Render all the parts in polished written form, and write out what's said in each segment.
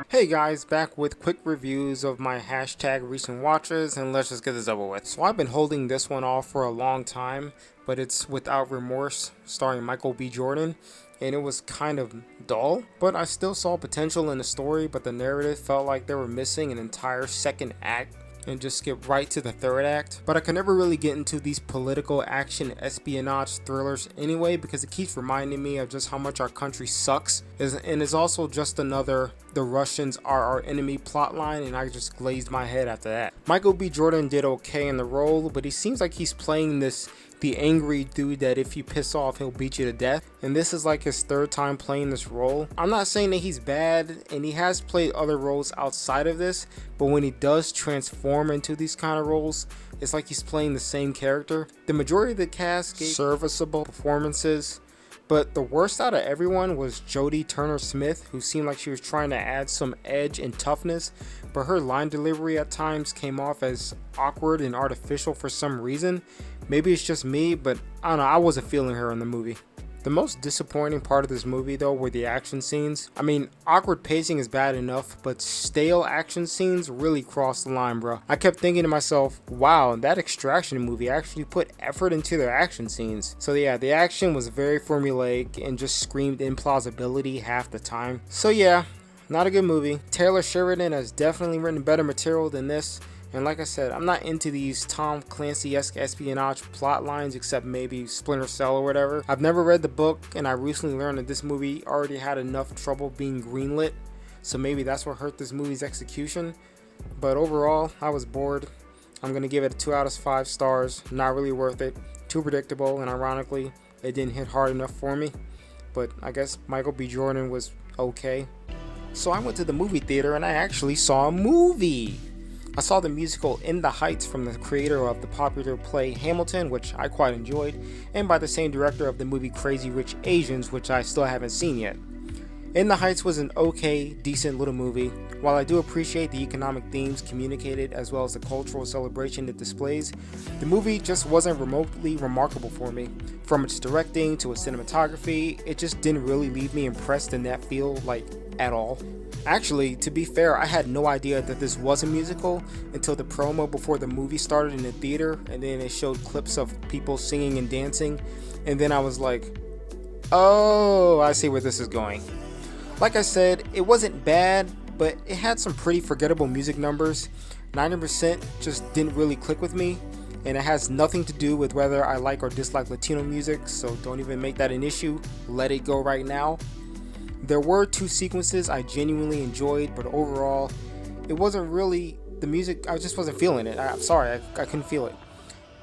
Hey guys, back with quick reviews of my hashtag recent watches, and let's just get this over with. So I've been holding this one off for a long time, but it's Without Remorse, starring Michael B. Jordan, and it was kind of dull, but I still saw potential in the story, but the narrative felt like they were missing an entire second act and just skip right to the third act. But I could never really get into these political action espionage thrillers anyway, because it keeps reminding me of just how much our country sucks, and it's also just another the Russians are our enemy plotline, and I just glazed my head after that. Michael B. Jordan did okay in the role, but he seems like he's playing the angry dude that if you piss off he'll beat you to death, and this is like his third time playing this role. I'm not saying that he's bad, and he has played other roles outside of this, but when he does transform into these kind of roles, it's like he's playing the same character. The majority of the cast gave serviceable performances, but the worst out of everyone was Jodie Turner-Smith, who seemed like she was trying to add some edge and toughness, but her line delivery at times came off as awkward and artificial for some reason. Maybe it's just me, but I don't know, I wasn't feeling her in the movie. The most disappointing part of this movie though were the action scenes. I mean, awkward pacing is bad enough, but stale action scenes really crossed the line, bro. I kept thinking to myself, wow, that Extraction movie actually put effort into their action scenes. So yeah, the action was very formulaic and just screamed implausibility half the time. So yeah, not a good movie. Taylor Sheridan has definitely written better material than this. And like I said, I'm not into these Tom Clancy-esque espionage plot lines, except maybe Splinter Cell or whatever. I've never read the book, and I recently learned that this movie already had enough trouble being greenlit, so maybe that's what hurt this movie's execution. But overall, I was bored. I'm going to give it a 2 out of 5 stars. Not really worth it. Too predictable, and ironically, it didn't hit hard enough for me. But I guess Michael B. Jordan was okay. So I went to the movie theater, and I actually saw a movie. I saw the musical In the Heights from the creator of the popular play Hamilton, which I quite enjoyed, and by the same director of the movie Crazy Rich Asians, which I still haven't seen yet. In the Heights was an okay, decent little movie. While I do appreciate the economic themes communicated as well as the cultural celebration it displays, the movie just wasn't remotely remarkable for me. From its directing to its cinematography, it just didn't really leave me impressed in that field, like, at all. Actually, to be fair, I had no idea that this was a musical until the promo before the movie started in the theater, and then it showed clips of people singing and dancing, and then I was like, oh, I see where this is going. Like I said, it wasn't bad, but it had some pretty forgettable music numbers. 90% just didn't really click with me, and it has nothing to do with whether I like or dislike Latino music, so don't even make that an issue. Let it go right now. There were 2 sequences I genuinely enjoyed, but overall, it wasn't really the music. I just wasn't feeling it. I'm sorry, I couldn't feel it.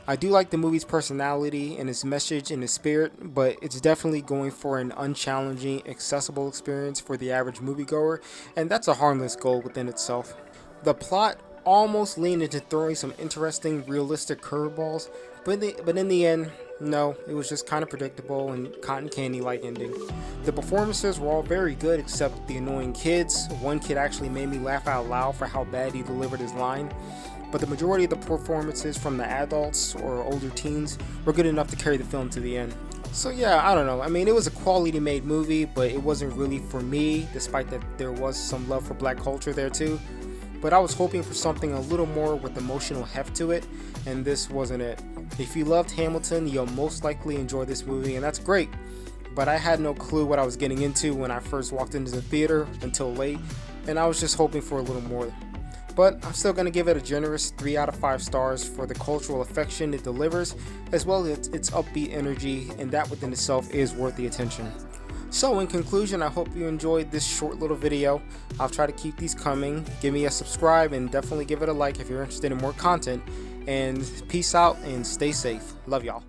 I do like the movie's personality and its message and its spirit, but it's definitely going for an unchallenging, accessible experience for the average moviegoer, and that's a harmless goal within itself. The plot almost leaned into throwing some interesting, realistic curveballs, but in the end, no, it was just kind of predictable and cotton candy-like ending. The performances were all very good except the annoying kids. One kid actually made me laugh out loud for how bad he delivered his line. But the majority of the performances from the adults or older teens were good enough to carry the film to the end. So yeah, I don't know. I mean, it was a quality made movie, but it wasn't really for me, despite that there was some love for black culture there too. But I was hoping for something a little more with emotional heft to it, and this wasn't it. If you loved Hamilton, you'll most likely enjoy this movie, and that's great. But I had no clue what I was getting into when I first walked into the theater until late, and I was just hoping for a little more. But I'm still going to give it a generous 3 out of 5 stars for the cultural affection it delivers, as well as its upbeat energy, and that within itself is worth the attention. So in conclusion, I hope you enjoyed this short little video. I'll try to keep these coming. Give me a subscribe and definitely give it a like if you're interested in more content. And peace out and stay safe. Love y'all.